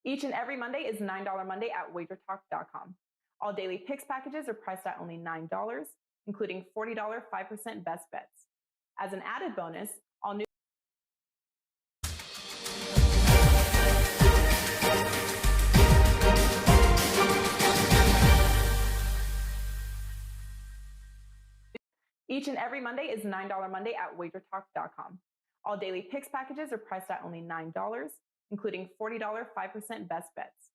Each and every Monday is $9 Monday at WagerTalk.com. All daily picks packages are priced at only $9, including $40 5% best bets. As an added bonus, all new Each and every Monday is $9 Monday at WagerTalk.com. All daily picks packages are priced at only $9, including $40 5% best bets.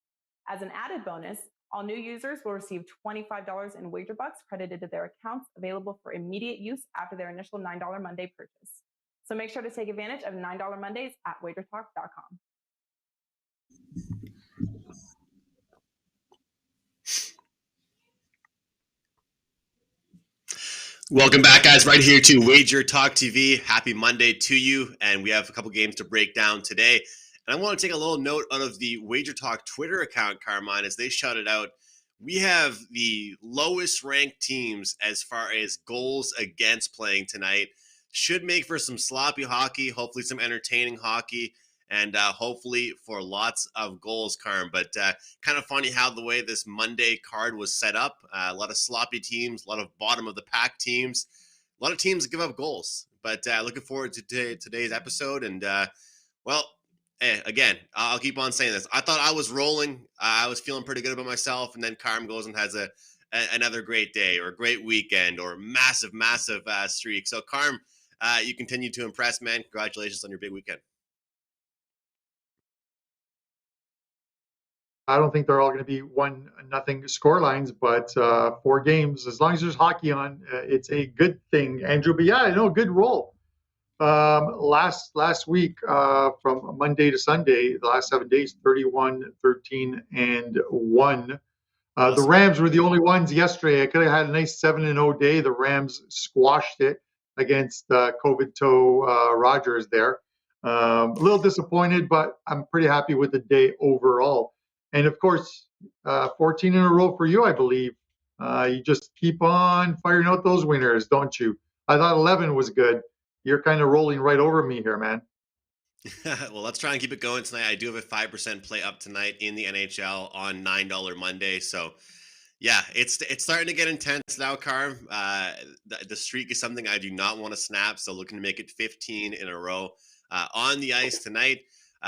As an added bonus, all new users will receive $25 in wager bucks credited to their accounts, available for immediate use after their initial $9 Monday purchase. So make sure to take advantage of $9 Mondays at WagerTalk.com. Welcome back, guys, right here to WagerTalk TV. Happy Monday to you, and we have a couple games to break down today. And I want to take a little note out of the WagerTalk Twitter account, Carmine, as they shouted out. We have the lowest ranked teams as far as goals against playing tonight. Should make for some sloppy hockey, hopefully some entertaining hockey, and hopefully for lots of goals, Carm. But kind of funny how the way this Monday card was set up. A lot of sloppy teams, a lot of bottom-of-the-pack teams, a lot of teams that give up goals. But looking forward to today's episode. And, again, I'll keep on saying this. I thought I was rolling. I was feeling pretty good about myself. And then Carm goes and has another great day or a great weekend or massive streak. So, Carm, you continue to impress, man. Congratulations on your big weekend. I don't think they're all going to be 1-0 score lines, but 4 games, as long as there's hockey on, it's a good thing, Andrew. But yeah, good roll. Last week, from Monday to Sunday, the last 7 days, 31, 13, and 1. The Rams were the only ones yesterday. I could have had a nice 7-0 day. The Rams squashed it against COVID toe Rodgers there. A little disappointed, but I'm pretty happy with the day overall. And of course, 14 in a row for you, I believe. You just keep on firing out those winners, don't you? I thought 11 was good. You're kind of rolling right over me here, man. Well, let's try and keep it going tonight. I do have a 5% play up tonight in the NHL on $9 Monday. So, yeah, it's starting to get intense now, Carm. The streak is something I do not want to snap. So, looking to make it 15 in a row on the ice tonight.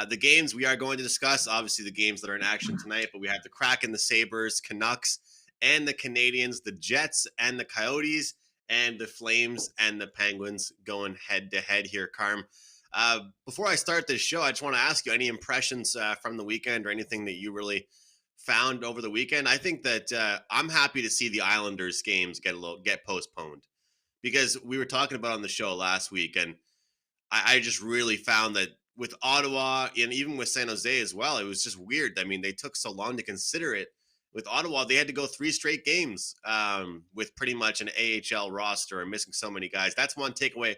The games we are going to discuss, obviously the games that are in action tonight, but we have the Kraken, the Sabres, Canucks, and the Canadiens, the Jets and the Coyotes, and the Flames and the Penguins going head-to-head here, Carm. Before I start this show, I just want to ask you, any impressions from the weekend or anything that you really found over the weekend? I think that I'm happy to see the Islanders games get postponed, because we were talking about on the show last week, and I just really found that with Ottawa and even with San Jose as well, it was just weird. I mean, they took so long to consider it. With Ottawa, they had to go 3 straight games with pretty much an AHL roster and missing so many guys. That's one takeaway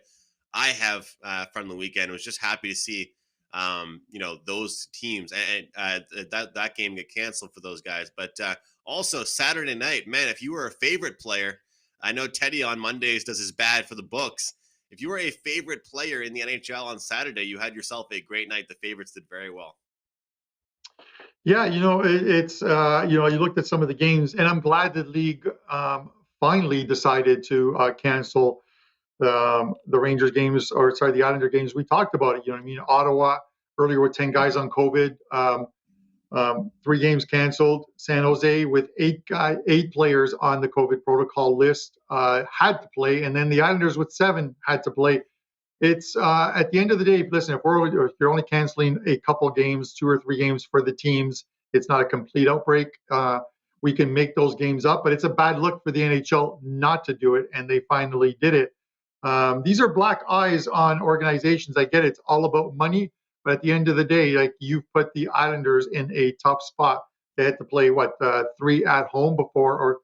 I have from the weekend. I was just happy to see, those teams and that game get canceled for those guys. But also Saturday night, man, if you were a favorite player, I know Teddy on Mondays does his bad for the books. If you were a favorite player in the NHL on Saturday, you had yourself a great night. The favorites did very well. Yeah, it's you looked at some of the games, and I'm glad the league finally decided to cancel the Rangers games, the Islander games. We talked about it. Ottawa earlier with 10 guys on COVID, 3 games canceled. San Jose with 8 players on the COVID protocol list had to play, and then the Islanders with 7 had to play. It's at the end of the day, listen, if you're only canceling a couple games, 2 or 3 games for the teams, it's not a complete outbreak. We can make those games up, but it's a bad look for the NHL not to do it, and they finally did it. These are black eyes on organizations. I get it. It's all about money. But at the end of the day, you've put the Islanders in a tough spot. They had to play 3 at home before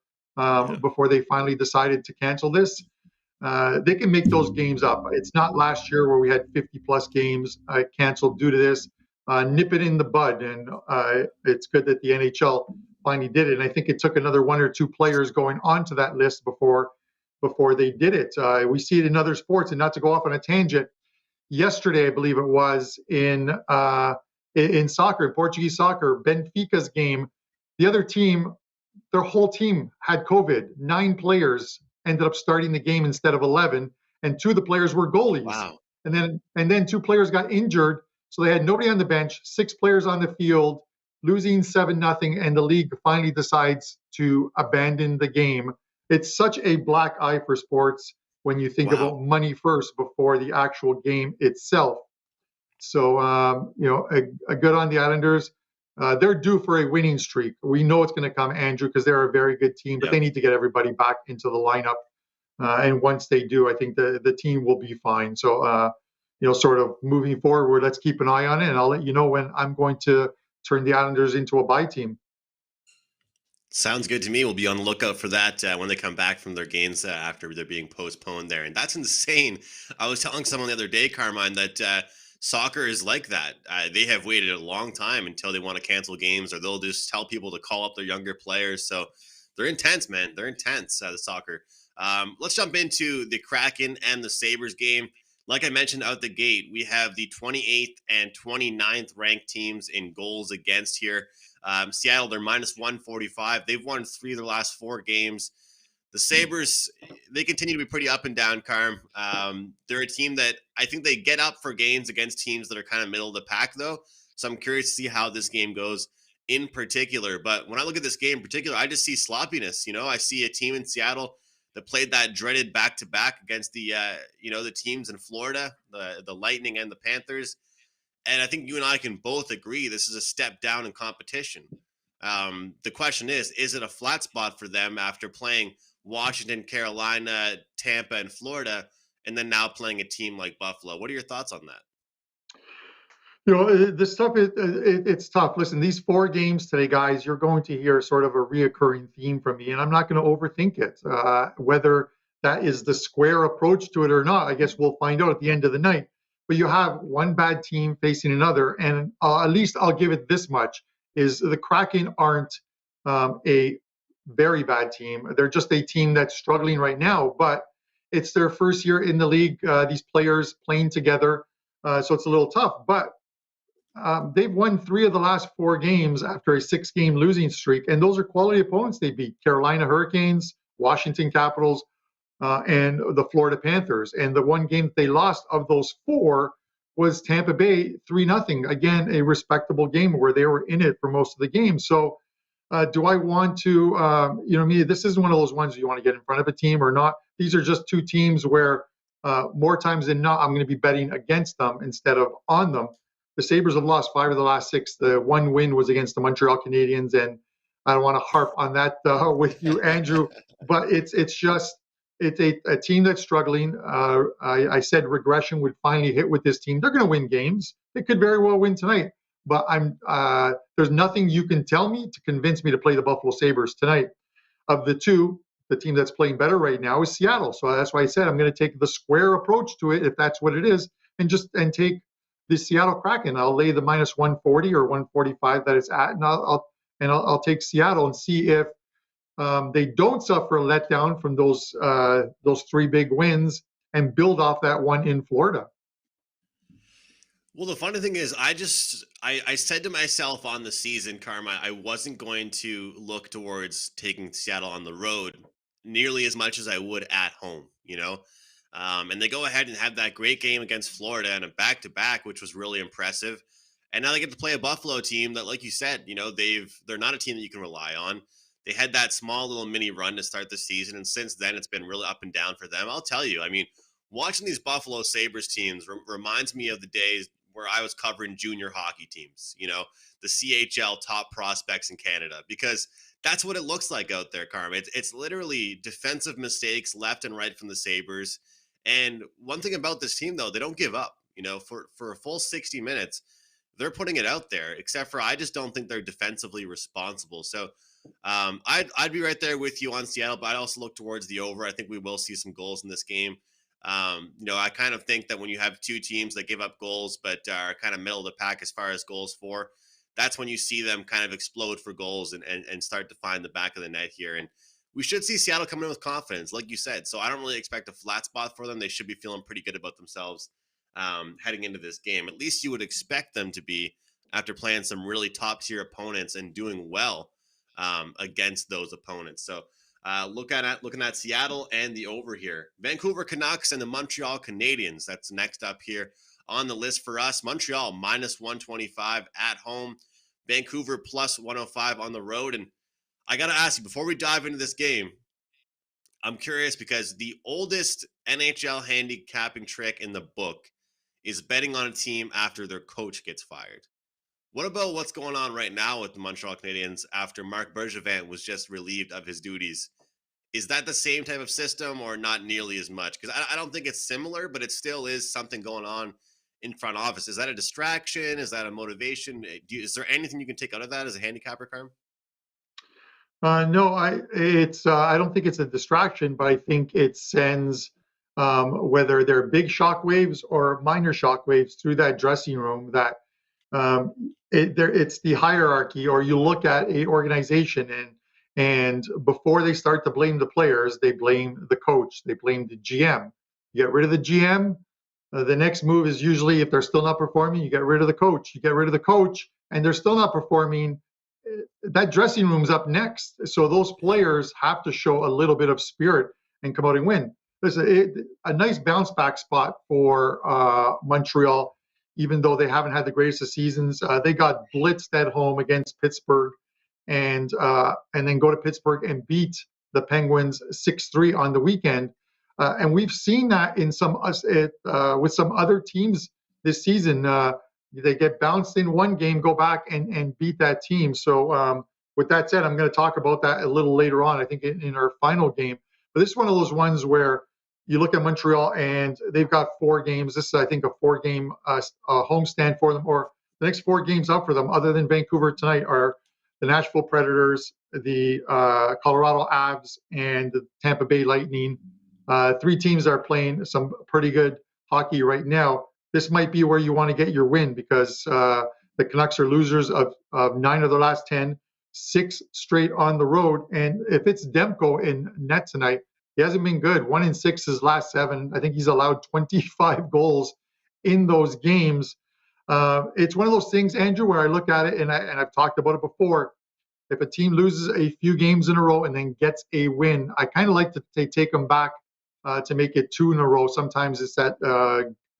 they finally decided to cancel this. They can make those games up. It's not last year where we had 50-plus games canceled due to this. Nip it in the bud, and it's good that the NHL finally did it. And I think it took another 1 or 2 players going onto that list before they did it. We see it in other sports, and not to go off on a tangent. Yesterday, I believe it was, in in soccer, in Portuguese soccer, Benfica's game, the other team, their whole team had COVID. 9 players ended up starting the game instead of 11, and 2 of the players were goalies. Wow. And then 2 players got injured, so they had nobody on the bench, 6 players on the field, losing 7-0, and the league finally decides to abandon the game. It's such a black eye for sports when you think about money first before the actual game itself. So, a good on the Islanders. They're due for a winning streak. We know it's going to come, Andrew, because they're a very good team, but they need to get everybody back into the lineup. And once they do, I think the team will be fine. So, sort of moving forward, let's keep an eye on it, and I'll let you know when I'm going to turn the Islanders into a bye team. Sounds good to me. We'll be on the lookout for that when they come back from their games after they're being postponed there. And that's insane. I was telling someone the other day, Carmine, that soccer is like that. They have waited a long time until they want to cancel games, or they'll just tell people to call up their younger players. So they're intense, man. They're intense, the soccer. Let's jump into the Kraken and the Sabres game. Like I mentioned out the gate, we have the 28th and 29th ranked teams in goals against here. Seattle, they're minus 145. They've won 3 of their last 4 games. The Sabres, they continue to be pretty up and down, Carm. They're a team that I think they get up for games against teams that are kind of middle of the pack, though. So I'm curious to see how this game goes in particular. But when I look at this game in particular, I just see sloppiness. I see a team in Seattle that played that dreaded back-to-back against the teams in Florida, the Lightning and the Panthers. And I think you and I can both agree this is a step down in competition. The question is it a flat spot for them after playing Washington, Carolina, Tampa, and Florida, and then now playing a team like Buffalo? What are your thoughts on that? This stuff, it's tough. Listen, these 4 games today, guys, you're going to hear sort of a reoccurring theme from me, and I'm not going to overthink it. Whether that is the square approach to it or not, I guess we'll find out at the end of the night. But you have one bad team facing another, and at least I'll give it this much, is the Kraken aren't a very bad team. They're just a team that's struggling right now, but it's their first year in the league, these players playing together, so it's a little tough. But they've won 3 of the last 4 games after a 6-game losing streak, and those are quality opponents they beat: Carolina Hurricanes, Washington Capitals, and the Florida Panthers. And the one game that they lost of those 4 was Tampa Bay 3-0. Again, a respectable game where they were in it for most of the game. So do I want to, this isn't one of those ones you want to get in front of a team or not. These are just 2 teams where more times than not, I'm going to be betting against them instead of on them. The Sabres have lost 5 of the last 6. The one win was against the Montreal Canadiens, and I don't want to harp on that with you, Andrew, but it's a team that's struggling. I said regression would finally hit with this team. They're going to win games. They could very well win tonight, but there's nothing you can tell me to convince me to play the Buffalo Sabres tonight. Of the 2, the team that's playing better right now is Seattle. So that's why I said I'm going to take the square approach to it, if that's what it is, and take the Seattle Kraken. I'll lay the minus 140 or 145 that it's at, and I'll take Seattle and see if they don't suffer a letdown from those 3 big wins and build off that one in Florida. Well, the funny thing is, I said to myself on the season, Karma, I wasn't going to look towards taking Seattle on the road nearly as much as I would at home, and they go ahead and have that great game against Florida and a back-to-back, which was really impressive. And now they get to play a Buffalo team that, like you said, they're not a team that you can rely on. They had that small little mini run to start the season, and since then it's been really up and down for them. I'll tell you, watching these Buffalo Sabres teams reminds me of the days where I was covering junior hockey teams, the CHL top prospects in Canada, because that's what it looks like out there, Carm. It's literally defensive mistakes left and right from the Sabres. And one thing about this team, though, they don't give up. For a full 60 minutes, they're putting it out there, except for I just don't think they're defensively responsible. So I'd be right there with you on Seattle, but I'd also look towards the over. I think we will see some goals in this game. I kind of think that when you have 2 teams that give up goals but are kind of middle of the pack as far as goals for, that's when you see them kind of explode for goals and start to find the back of the net here. And we should see Seattle come in with confidence, like you said. So I don't really expect a flat spot for them. They should be feeling pretty good about themselves heading into this game. At least you would expect them to be after playing some really top tier opponents and doing well against those opponents. So looking at Seattle and the over here. Vancouver Canucks and the Montreal Canadiens. That's next up here on the list for us. Montreal minus 125 at home. Vancouver plus 105 on the road. And I got to ask you, before we dive into this game, I'm curious because the oldest NHL handicapping trick in the book is betting on a team after their coach gets fired. What about what's going on right now with the Montreal Canadiens after Marc Bergevin was just relieved of his duties? Is that the same type of system or not nearly as much? Because I don't think it's similar, but it still is something going on in front office. Is that a distraction? Is that a motivation? Is there anything you can take out of that as a handicapper, Carm? No, I don't think it's a distraction, but I think it sends whether they're big shock waves or minor shock waves through that dressing room. That it's the hierarchy, or you look at a organization and before they start to blame the players, they blame the coach, they blame the GM. You get rid of the GM. The next move is usually, if they're still not performing, you get rid of the coach. You get rid of the coach, and they're still not performing. That dressing room's up next. So those players have to show a little bit of spirit and come out and win. There's a nice bounce back spot for Montreal, even though they haven't had the greatest of seasons. They got blitzed at home against Pittsburgh, and then go to Pittsburgh and beat the Penguins 6-3 on the weekend. And we've seen that in with some other teams this season. They get bounced in one game, go back and beat that team. So with that said, I'm going to talk about that a little later on, I think, in our final game. But this is one of those ones where you look at Montreal and they've got 4 games. This is, I think, a 4-game homestand for them, or the next 4 games up for them, other than Vancouver tonight, are the Nashville Predators, the Colorado Avs, and the Tampa Bay Lightning. 3 teams are playing some pretty good hockey right now. This might be where you want to get your win, because the Canucks are losers of 9 of their last 10, 6 straight on the road. And if it's Demko in net tonight, he hasn't been good. 1 in 6 his last 7. I think he's allowed 25 goals in those games. It's one of those things, Andrew, where I look at it, and I've talked about it before. If a team loses a few games in a row and then gets a win, I kind of like to take them back to make it 2 in a row. Sometimes it's that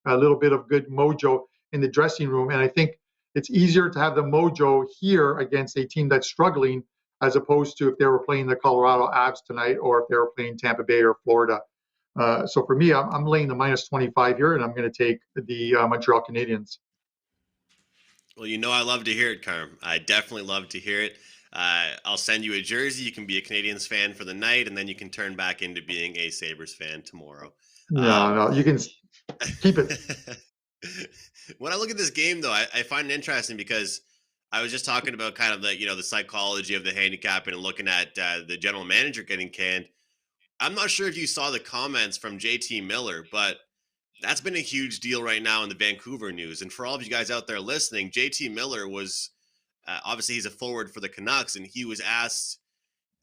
a little bit of good mojo in the dressing room. And I think it's easier to have the mojo here against a team that's struggling, as opposed to if they were playing the Colorado Avs tonight, or if they were playing Tampa Bay or Florida. So for me, I'm laying the minus 25 here, and I'm going to take the Montreal Canadiens. Well, I love to hear it, Carm. I definitely love to hear it. I'll send you a jersey. You can be a Canadiens fan for the night, and then you can turn back into being a Sabres fan tomorrow. No, you can keep it. When I look at this game, though, I find it interesting because I was just talking about kind of the psychology of the handicapping and looking at the general manager getting canned. I'm not sure if you saw the comments from JT Miller, but that's been a huge deal right now in the Vancouver news. And for all of you guys out there listening, JT Miller was obviously he's a forward for the Canucks, and he was asked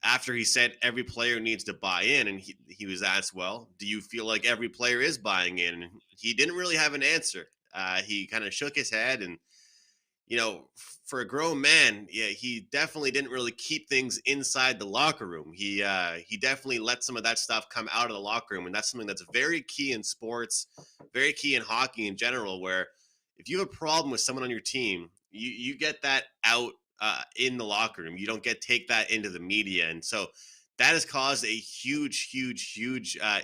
after he said every player needs to buy in, and he was asked, well, do you feel like every player is buying in? And he didn't really have an answer. He kind of shook his head, and for a grown man, yeah, he definitely didn't really keep things inside the locker room. He definitely let some of that stuff come out of the locker room, and that's something that's very key in sports, very key in hockey in general, where if you have a problem with someone on your team, you get that out in the locker room. You don't take that into the media. And so that has caused a huge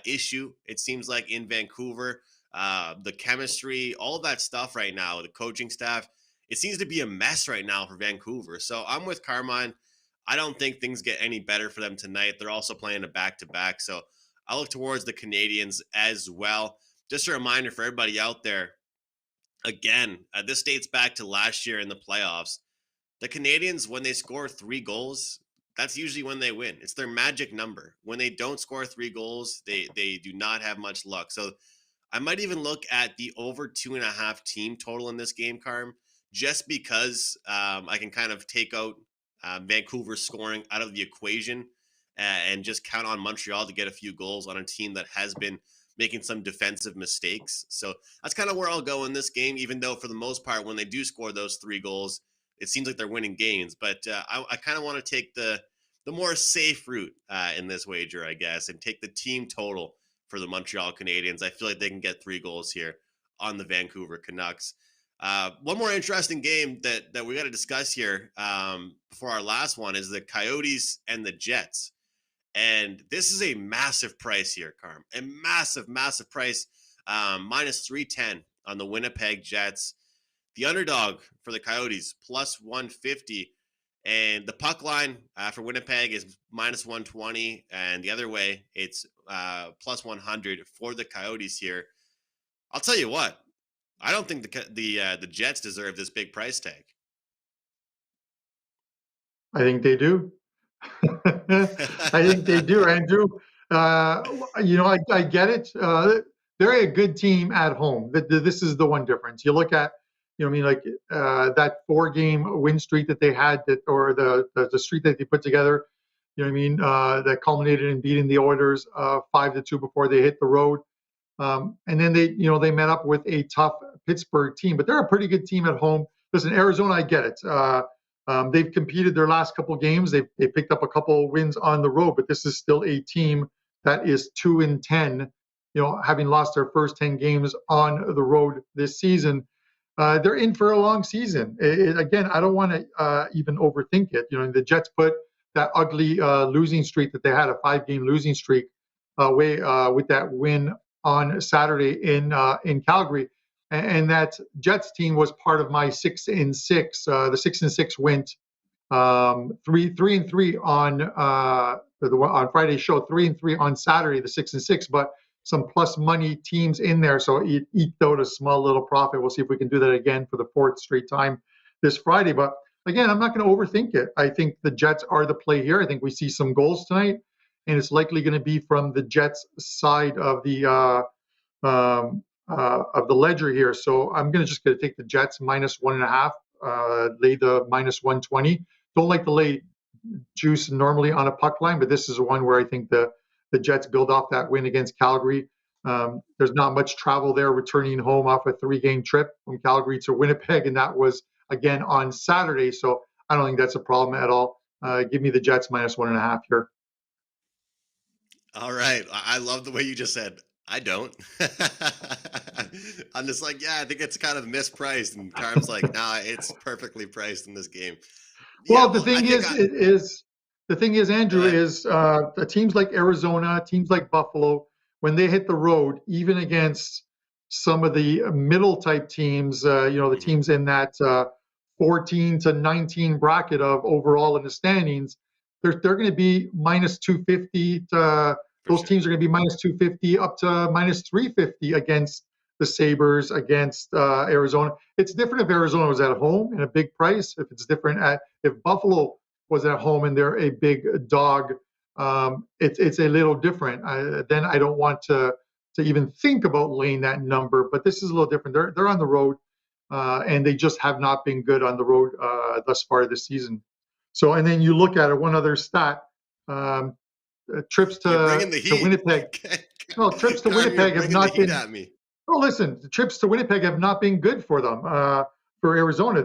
issue, it seems like, in Vancouver. The chemistry, all of that stuff right now, the coaching staff, it seems to be a mess right now for Vancouver. So I'm with Carmine. I don't think things get any better for them tonight. They're also playing a back-to-back. So I look towards the Canadiens as well. Just a reminder for everybody out there, again, this dates back to last year in the playoffs. The Canadiens, when they score 3 goals, that's usually when they win. It's their magic number. When they don't score 3 goals, they do not have much luck. So I might even look at the over 2.5 team total in this game, Carm, just because I can kind of take out Vancouver scoring out of the equation and just count on Montreal to get a few goals on a team that has been making some defensive mistakes. So that's kind of where I'll go in this game, even though for the most part, when they do score those 3 goals, it seems like they're winning games. But I kind of want to take the more safe route in this wager, I guess, and take the team total for the Montreal Canadiens. I feel like they can get 3 goals here on the Vancouver Canucks. One more interesting game that we got to discuss here before our last one is the Coyotes and the Jets. And this is a massive price here, Carm. A massive, massive price. Minus 310 on the Winnipeg Jets. The underdog for the Coyotes, plus 150. And the puck line for Winnipeg is minus 120. And the other way, it's plus 100 for the Coyotes here. I'll tell you what. I don't think the Jets deserve this big price tag. I think they do. I think they do, Andrew. I get it. They're a good team at home. This is the one difference. You look at, that 4-game win streak that they had, or the streak that they put together. That culminated in beating the Oilers 5-2 before they hit the road. And then they met up with a tough Pittsburgh team, but they're a pretty good team at home. Listen, Arizona, I get it. They've competed their last couple games. They picked up a couple wins on the road, but this is still a team that is 2-10. Having lost their first 10 games on the road this season, they're in for a long season. Again, I don't want to even overthink it. The Jets put that ugly losing streak that they had, a 5-game losing streak, away with that win on Saturday in Calgary. And that Jets team was part of my 6-6. The 6-6 went 3-3 on Friday's show, 3-3 on Saturday, the 6-6. But some plus money teams in there, so it eked out a small little profit. We'll see if we can do that again for the 4th straight time this Friday. But again, I'm not going to overthink it. I think the Jets are the play here. I think we see some goals tonight, and it's likely going to be from the Jets side of the ledger here. So I'm going to take the Jets minus 1.5, lay the minus 120. Don't like to lay juice normally on a puck line, but this is one where I think the Jets build off that win against Calgary. There's not much travel there, returning home off a 3-game trip from Calgary to Winnipeg, and that was again on Saturday. So I don't think that's a problem at all. Give me the Jets minus 1.5 here. All right. I love the way you just said, I don't. I'm just like, yeah, I think it's kind of mispriced. And Carm's like, nah, it's perfectly priced in this game. Well, the thing is, Andrew, is the teams like Arizona, teams like Buffalo, when they hit the road, even against some of the middle type teams, the teams in that 14 to 19 bracket of overall in the standings, they're going to be minus 250. Those teams are going to be minus 250 up to minus 350 against the Sabres, against Arizona. It's different if Arizona was at home and a big price. If it's different if Buffalo was at home and they're a big dog, it's a little different. Then I don't want to even think about laying that number. But this is a little different. They're on the road, and they just have not been good on the road thus far this season. So, and then you look at it. One other stat: trips to Winnipeg. No, trips to Winnipeg have not been. Oh, listen, the trips to Winnipeg have not been good for them. For Arizona,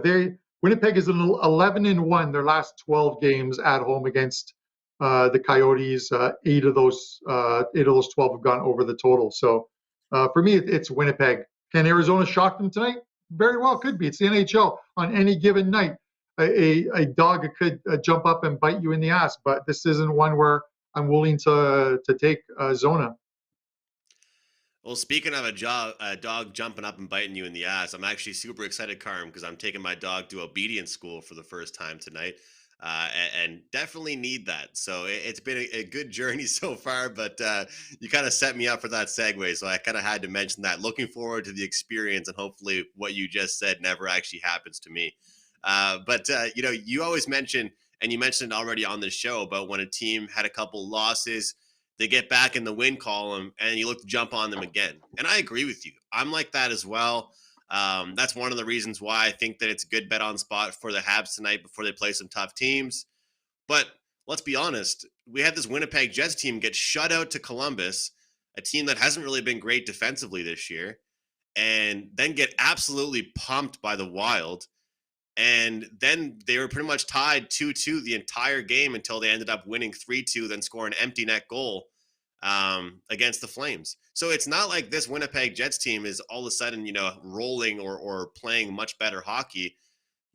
Winnipeg is 11-1 their last 12 games at home against the Coyotes. 8 of those 12 have gone over the total. So for me, it's Winnipeg. Can Arizona shock them tonight? Very well, could be. It's the NHL. On any given night, a dog could jump up and bite you in the ass. But this isn't one where I'm willing to take Zona. Well, speaking of a dog jumping up and biting you in the ass, I'm actually super excited, Carm, because I'm taking my dog to obedience school for the first time tonight, and definitely need that. So it's been a good journey so far, but you kind of set me up for that segue, so I kind of had to mention that. Looking forward to the experience, and hopefully what you just said never actually happens to me. But you always mention, and you mentioned already on the show, about when a team had a couple losses, they get back in the win column and you look to jump on them again. And I agree with you. I'm like that as well. That's one of the reasons why I think that it's a good bet on spot for the Habs tonight before they play some tough teams. But let's be honest. We had this Winnipeg Jets team get shut out to Columbus. a team that hasn't really been great defensively this year, and then get absolutely pumped by the Wild. And then they were pretty much tied 2-2 the entire game until they ended up winning 3-2, then score an empty net goal against the Flames. So it's not like this Winnipeg Jets team is all of a sudden, rolling or playing much better hockey.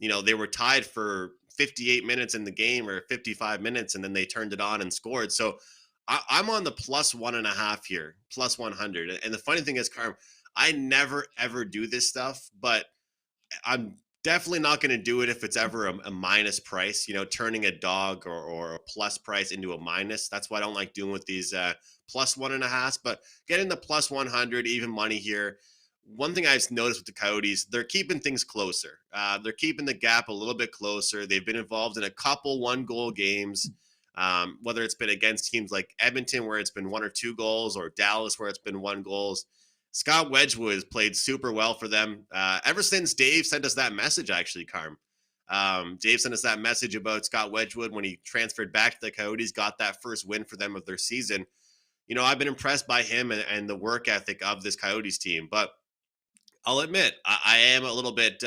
They were tied for 58 minutes in the game or 55 minutes, and then they turned it on and scored. So I'm on the +1.5 here, +100. And the funny thing is, Carm, I never, ever do this stuff, but I'm definitely not going to do it if it's ever a minus price, turning a dog or a plus price into a minus. That's what I don't like doing with these +1.5, but getting the +100, even money here. One thing I've noticed with the Coyotes, they're keeping things closer. They're keeping the gap a little bit closer. They've been involved in a couple 1-goal games, whether it's been against teams like Edmonton, where it's been 1 or 2 goals, or Dallas, where it's been 1 goals. Scott Wedgwood has played super well for them ever since Dave sent us that message, actually, Carm. Dave sent us that message about Scott Wedgwood when he transferred back to the Coyotes, got that first win for them of their season. I've been impressed by him and the work ethic of this Coyotes team. But I'll admit, I am a little bit,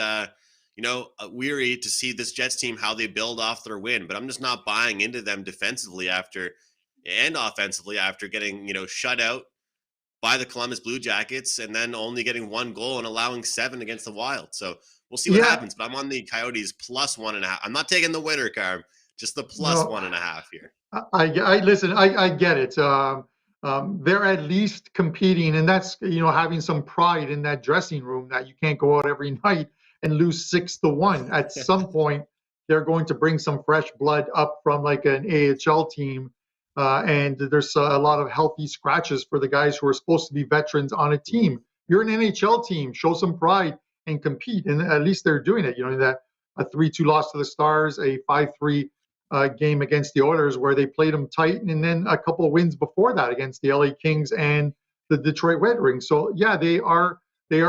weary to see this Jets team, how they build off their win. But I'm just not buying into them defensively and offensively after getting, shut out by the Columbus Blue Jackets and then only getting 1 goal and allowing 7 against the Wild. So we'll see what happens. But I'm on the Coyotes +1.5. I'm not taking the winner, Carm, just the +1.5 here. I listen. I get it. They're at least competing, and that's having some pride in that dressing room that you can't go out every night and lose 6-1. At some point, they're going to bring some fresh blood up from like an AHL team, and there's a lot of healthy scratches for the guys who are supposed to be veterans on a team. You're an NHL team, show some pride and compete, and at least they're doing it. That a 3-2 loss to the Stars, a 5-3 game against the Oilers where they played them tight, and then a couple of wins before that against the LA Kings and the Detroit Red Wings. So yeah, they are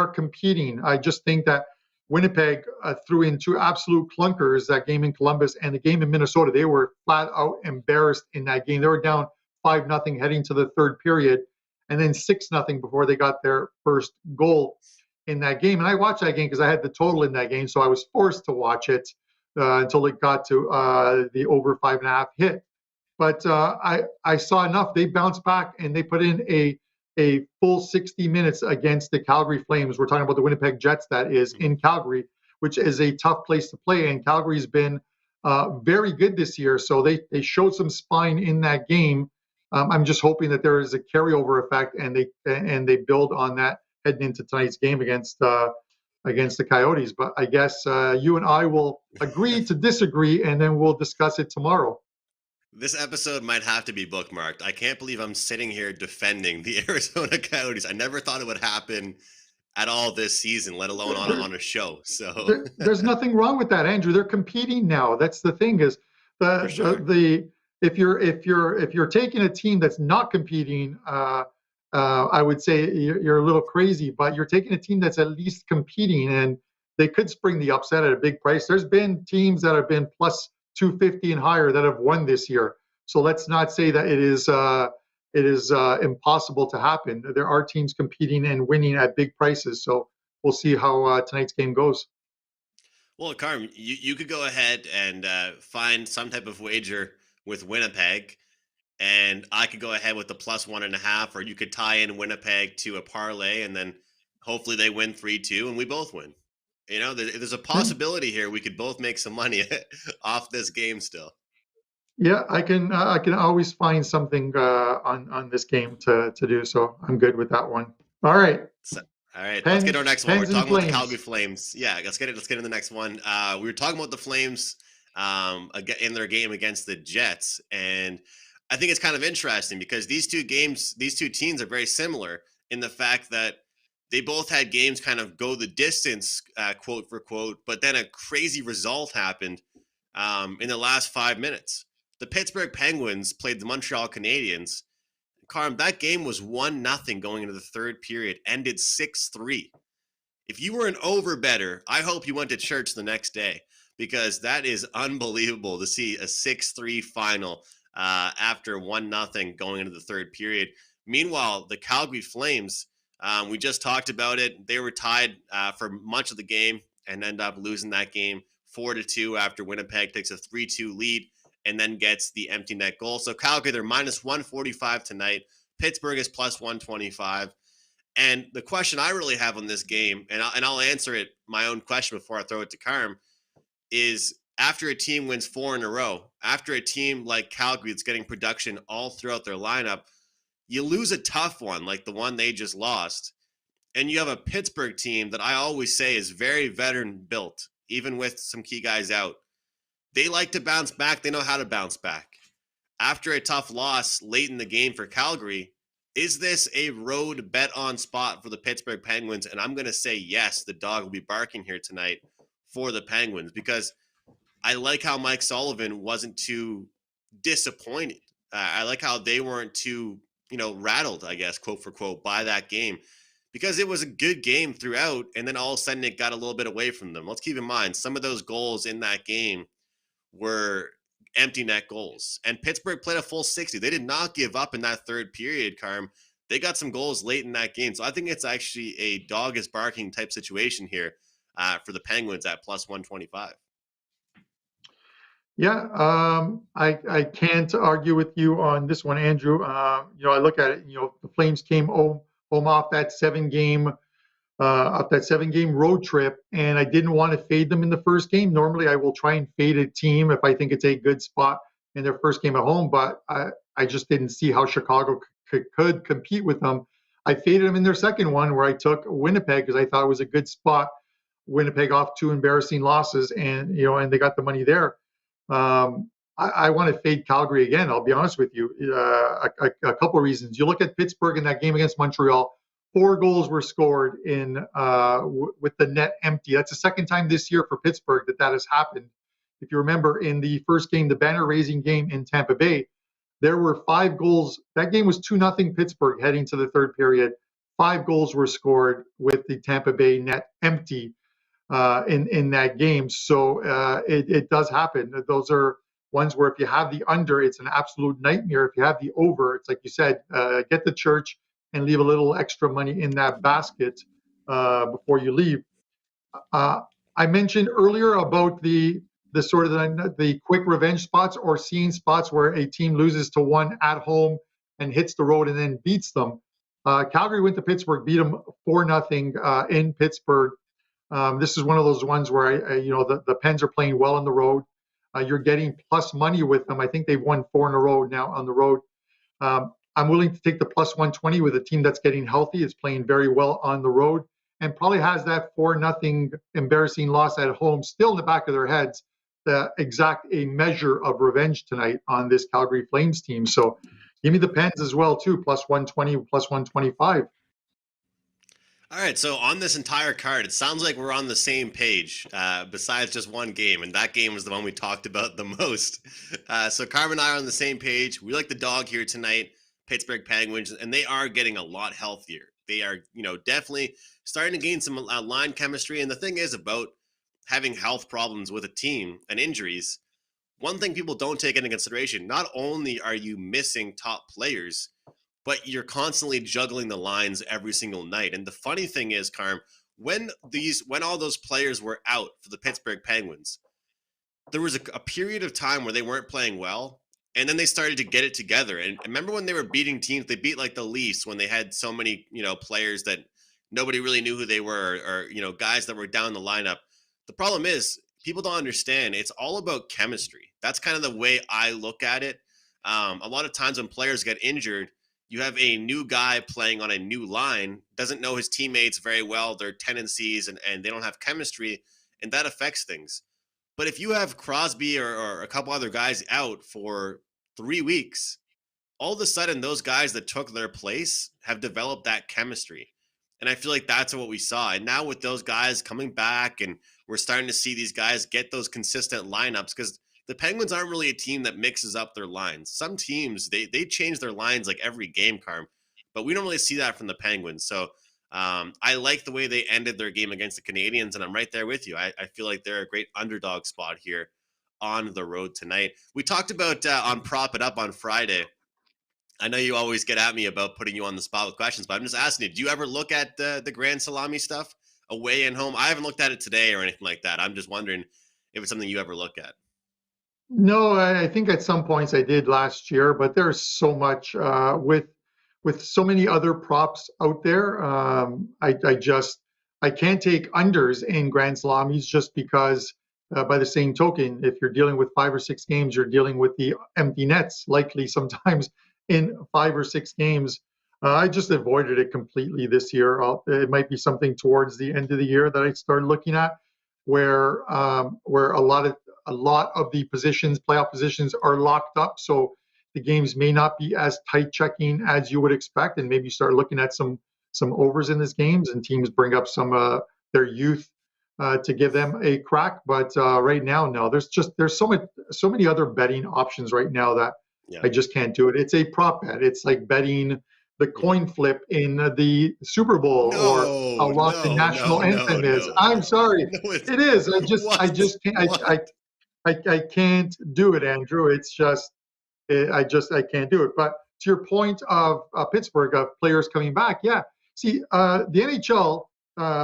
competing. I just think that Winnipeg threw in 2 absolute clunkers, that game in Columbus and the game in Minnesota. They were flat out embarrassed in that game. They were down 5-0 heading to the third period, and then 6-0 before they got their first goal in that game. And I watched that game because I had the total in that game, so I was forced to watch it until it got to the over 5.5 hit. But I saw enough. They bounced back and they put in a full 60 minutes against the Calgary Flames. We're talking about the Winnipeg Jets, that is, in Calgary, which is a tough place to play. And Calgary's been very good this year. So they showed some spine in that game. I'm just hoping that there is a carryover effect and they build on that heading into tonight's game against the Coyotes. But I guess you and I will agree to disagree, and then we'll discuss it tomorrow. This episode might have to be bookmarked. I can't believe I'm sitting here defending the Arizona Coyotes. I never thought it would happen at all this season, let alone on a show. So there's nothing wrong with that, Andrew. They're competing now. That's the thing is if you're taking a team that's not competing, I would say you're a little crazy, but you're taking a team that's at least competing, and they could spring the upset at a big price. There's been teams that have been +250 and higher that have won this year. So let's not say that it is impossible to happen. There are teams competing and winning at big prices. So we'll see how tonight's game goes. Well, Carm, you could go ahead and find some type of wager with Winnipeg, and I could go ahead with the +1.5, or you could tie in Winnipeg to a parlay, and then hopefully they win 3-2, and we both win. There's a possibility here we could both make some money off this game still. Yeah, I can always find something on this game to do, so I'm good with that one. All right. All right, let's get to our next one. We're talking about the Calgary Flames. Yeah, let's get into the next one. We were talking about the Flames in their game against the Jets, and I think it's kind of interesting because these two teams are very similar in the fact that they both had games kind of go the distance, quote for quote, but then a crazy result happened in the last 5 minutes. The Pittsburgh Penguins played the Montreal Canadiens. Carm, that game was 1-0 going into the third period, ended 6-3. If you were an over better, I hope you went to church the next day, because that is unbelievable to see a 6-3 final after 1-0 going into the third period. Meanwhile, the Calgary Flames, we just talked about it. They were tied for much of the game and end up losing that game 4-2 after Winnipeg takes a 3-2 lead and then gets the empty net goal. So Calgary, they're minus 145 tonight. Pittsburgh is plus 125. And the question I really have on this game, and I'll answer it, my own question before I throw it to Carm, is after a team wins 4 in a row, after a team like Calgary that's getting production all throughout their lineup, you lose a tough one like the one they just lost, and you have a Pittsburgh team that I always say is very veteran built, even with some key guys out. They like to bounce back. They know how to bounce back. After a tough loss late in the game for Calgary, is this a road bet on spot for the Pittsburgh Penguins? And I'm going to say yes, the dog will be barking here tonight for the Penguins, because I like how Mike Sullivan wasn't too disappointed. I like how they weren't too, rattled, I guess, quote for quote, by that game, because it was a good game throughout. And then all of a sudden it got a little bit away from them. Let's keep in mind, some of those goals in that game were empty net goals, and Pittsburgh played a full 60. They did not give up in that third period, Carm. They got some goals late in that game. So I think it's actually a dog is barking type situation here for the Penguins at plus 125. Yeah, I can't argue with you on this one, Andrew. I look at it. The Flames came home off that 7-game road trip, and I didn't want to fade them in the first game. Normally, I will try and fade a team if I think it's a good spot in their first game at home, but I just didn't see how Chicago could compete with them. I faded them in their second one, where I took Winnipeg because I thought it was a good spot. Winnipeg off 2 embarrassing losses, and they got the money there. I want to fade Calgary again. I'll be honest with you. A couple of reasons. You look at Pittsburgh in that game against Montreal. 4 goals were scored in with the net empty. That's the second time this year for Pittsburgh that has happened. If you remember, in the first game, the banner-raising game in Tampa Bay, there were 5 goals. That game was 2-0 Pittsburgh heading to the third period. 5 goals were scored with the Tampa Bay net empty in that game. So it does happen. Those are ones where if you have the under, it's an absolute nightmare. If you have the over, it's like you said, get the church and leave a little extra money in that basket before you leave. I mentioned earlier about the sort of the quick revenge spots, or seeing spots where a team loses to one at home and hits the road and then beats them. Calgary went to Pittsburgh, beat them 4-0 in Pittsburgh. This is one of those ones where the Pens are playing well on the road. You're getting plus money with them. I think they've won 4 in a row now on the road. I'm willing to take the plus 120 with a team that's getting healthy, is playing very well on the road, and probably has that 4-0 embarrassing loss at home still in the back of their heads to exact a measure of revenge tonight on this Calgary Flames team. So give me the Pens as well, too, plus 120, plus 125. All right, so on this entire card, it sounds like we're on the same page, besides just one game, and that game was the one we talked about the most. So Carmen and I are on the same page. We like the dog here tonight, Pittsburgh Penguins, and they are getting a lot healthier. They are, definitely starting to gain some line chemistry. And the thing is about having health problems with a team and injuries, one thing people don't take into consideration, not only are you missing top players, but you're constantly juggling the lines every single night. And the funny thing is, Carm, when all those players were out for the Pittsburgh Penguins, there was a period of time where they weren't playing well, and then they started to get it together. And remember when they were beating teams, they beat like the Leafs when they had so many, players that nobody really knew who they were, or guys that were down the lineup. The problem is people don't understand. It's all about chemistry. That's kind of the way I look at it. A lot of times when players get injured, you have a new guy playing on a new line, doesn't know his teammates very well, their tendencies, and they don't have chemistry, and that affects things. But if you have Crosby or a couple other guys out for 3 weeks, all of a sudden those guys that took their place have developed that chemistry. And I feel like that's what we saw. And now with those guys coming back, and we're starting to see these guys get those consistent lineups, because the Penguins aren't really a team that mixes up their lines. Some teams, they change their lines like every game, Carm, but we don't really see that from the Penguins. So I like the way they ended their game against the Canadiens, and I'm right there with you. I feel like they're a great underdog spot here on the road tonight. We talked about on Prop It Up on Friday, I know you always get at me about putting you on the spot with questions, but I'm just asking you, do you ever look at the Grand Salami stuff away and home? I haven't looked at it today or anything like that. I'm just wondering if it's something you ever look at. No, I think at some points I did last year, but there's so much with so many other props out there. I can't take unders in Grand Salamis just because. By the same token, if you're dealing with 5 or 6 games, you're dealing with the empty nets likely sometimes in 5 or 6 games. I just avoided it completely this year. It might be something towards the end of the year that I started looking at, where a lot of the positions, playoff positions, are locked up. So the games may not be as tight checking as you would expect, and maybe start looking at some overs in these games, and teams bring up some their youth to give them a crack. But right now, no. There's so many other betting options right now that I just can't do it. It's a prop bet. It's like betting the coin flip in the Super Bowl or how long the national anthem is. I'm sorry, it is. I just can't. I can't do it, Andrew. It's just I can't do it. But to your point of Pittsburgh, of players coming back, yeah. See, the NHL,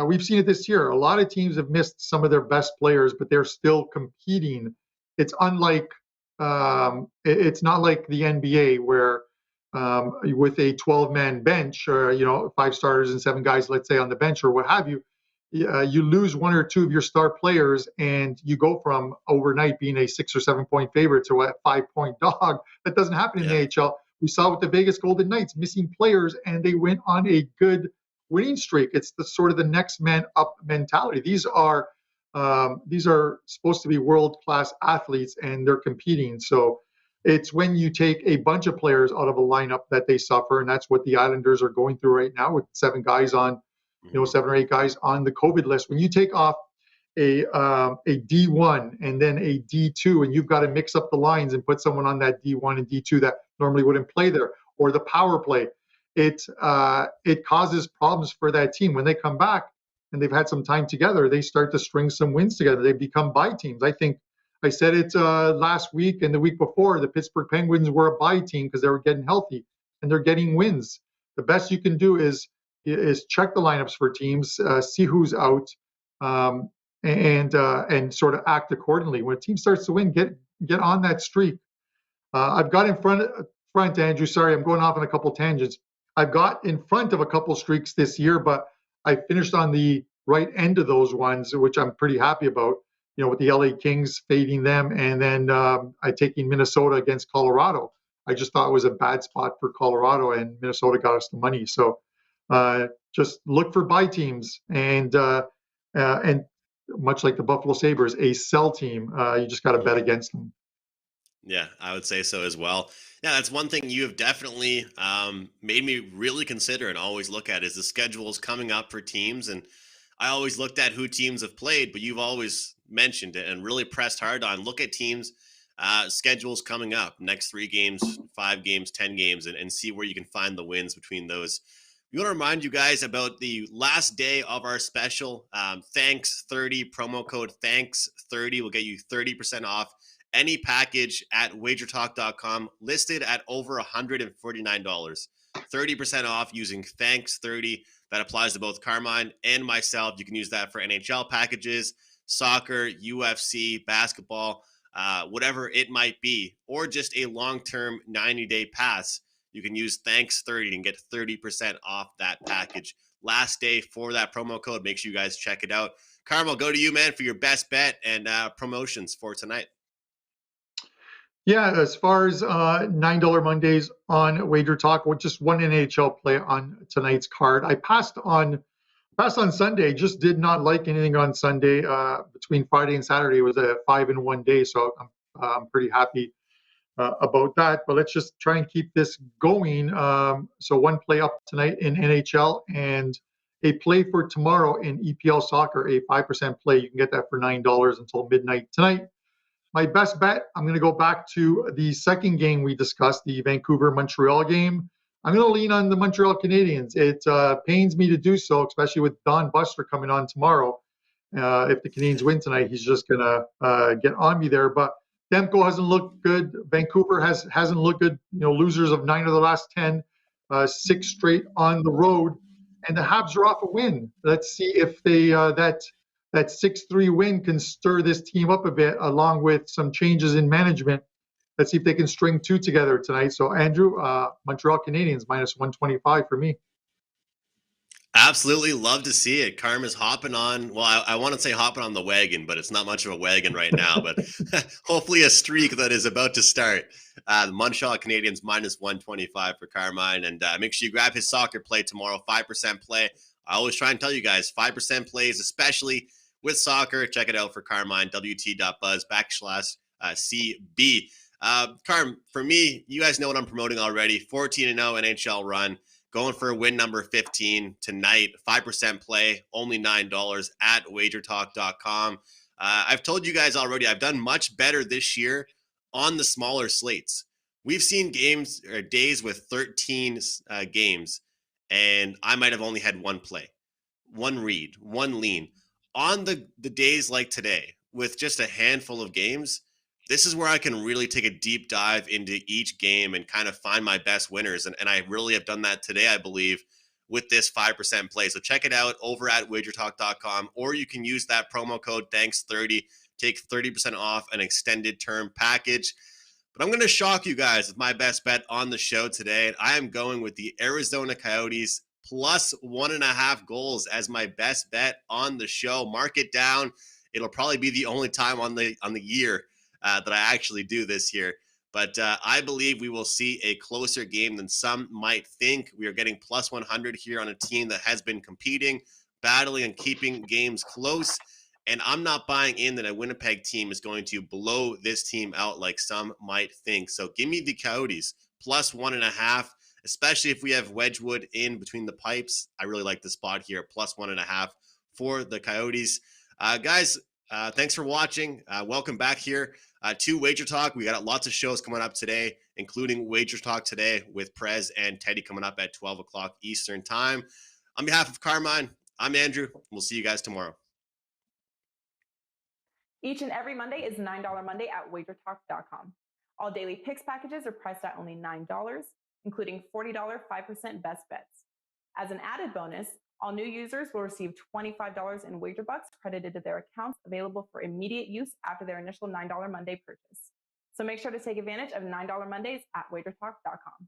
we've seen it this year. A lot of teams have missed some of their best players, but they're still competing. It's unlike, it's not like the NBA where with a 12-man bench, or 5 starters and 7 guys, let's say, on the bench or what have you, you lose 1 or 2 of your star players, and you go from overnight being a 6 or 7 point favorite to a 5-point dog. That doesn't happen in the NHL. We saw with the Vegas Golden Knights missing players, and they went on a good winning streak. It's the sort of the next man up mentality. These are supposed to be world-class athletes, and they're competing. So it's when you take a bunch of players out of a lineup that they suffer, and that's what the Islanders are going through right now with 7 guys on, 7 or 8 guys on the COVID list. When you take off a D1 and then a D2, and you've got to mix up the lines and put someone on that D1 and D2 that normally wouldn't play there, or the power play, it causes problems for that team. When they come back and they've had some time together, they start to string some wins together. They become bye teams. I think I said it last week and the week before. The Pittsburgh Penguins were a bye team because they were getting healthy and they're getting wins. The best you can do is check the lineups for teams, see who's out, and sort of act accordingly. When a team starts to win, get on that streak. I've got in front, Andrew. Sorry, I'm going off on a couple tangents. I've got in front of a couple streaks this year, but I finished on the right end of those ones, which I'm pretty happy about. With the LA Kings fading them, and then I taking Minnesota against Colorado. I just thought it was a bad spot for Colorado, and Minnesota got us the money. So just look for bye teams, and much like the Buffalo Sabres, a sell team. You just got to bet against them. Yeah, I would say so as well. Yeah, that's one thing you have definitely made me really consider and always look at is the schedules coming up for teams. And I always looked at who teams have played, but you've always mentioned it and really pressed hard on look at teams' schedules coming up, next 3 games, 5 games, 10 games, and see where you can find the wins between those. We want to remind you guys about the last day of our special Thanks30 promo code. Thanks30 will get you 30% off any package at WagerTalk.com, listed at over $149. 30% off using Thanks30. That applies to both Carmine and myself. You can use that for NHL packages, soccer, UFC, basketball, whatever it might be, or just a long-term 90-day pass. You can use Thanks30 and get 30% off that package. Last day for that promo code. Make sure you guys check it out. Carmel, go to you, man, for your best bet and promotions for tonight. Yeah, as far as $9 Mondays on WagerTalk, with just one NHL play on tonight's card. I passed on Sunday. Just did not like anything on Sunday. Between Friday and Saturday, it was a 5-in-1 day, so I'm pretty happy about that. But let's just try and keep this going. So one play up tonight in NHL and a play for tomorrow in EPL soccer, a 5% play. You can get that for $9 until midnight tonight. My best bet, I'm going to go back to the second game we discussed, the Vancouver-Montreal game. I'm going to lean on the Montreal Canadiens. It pains me to do so, especially with Don Buster coming on tomorrow. If the Canadiens win tonight, he's just going to get on me there. But Demko hasn't looked good. Vancouver hasn't looked good. Losers of 9 of the last 10, 6 straight on the road, and the Habs are off a win. Let's see if they that 6-3 win can stir this team up a bit, along with some changes in management. Let's see if they can string 2 together tonight. So, Andrew, Montreal Canadiens minus 125 for me. Absolutely love to see it. Karma's hopping on. Well, I want to say hopping on the wagon, but it's not much of a wagon right now. But hopefully a streak that is about to start. The Montreal Canadiens minus 125 for Carmine. And make sure you grab his soccer play tomorrow. 5% play. I always try and tell you guys, 5% plays, especially with soccer. Check it out for Carmine, wt.buzz/CB. Carm, for me, you guys know what I'm promoting already. 14-0 NHL run. Going for a win number 15 tonight, 5% play, only $9 at WagerTalk.com. I've told you guys already, I've done much better this year on the smaller slates. We've seen games or days with 13 games, and I might have only had one play, one read, one lean. On the days like today, with just a handful of games, this is where I can really take a deep dive into each game and kind of find my best winners. And I really have done that today, I believe, with this 5% play. So check it out over at WagerTalk.com, or you can use that promo code THANKS30, take 30% off an extended term package. But I'm going to shock you guys with my best bet on the show today. And I am going with the Arizona Coyotes plus 1.5 goals as my best bet on the show. Mark it down. It'll probably be the only time on the year that I actually do this year. But I believe we will see a closer game than some might think. We are getting plus 100 here on a team that has been competing, battling, and keeping games close. And I'm not buying in that a Winnipeg team is going to blow this team out like some might think. So give me the Coyotes plus 1.5, especially if we have Wedgwood in between the pipes. I really like the spot here, plus 1.5 for the Coyotes. Guys, thanks for watching. Welcome back here to Wager Talk. We got lots of shows coming up today, including Wager Talk today with Prez and Teddy coming up at 12 o'clock Eastern time. On behalf of Carmine, I'm Andrew. We'll see you guys tomorrow. Each and every Monday is $9 Monday at WagerTalk.com. All daily picks packages are priced at only $9, including $40 5% best bets. As an added bonus, all new users will receive $25 in wager bucks credited to their accounts, available for immediate use after their initial $9 Monday purchase. So make sure to take advantage of $9 Mondays at WagerTalk.com.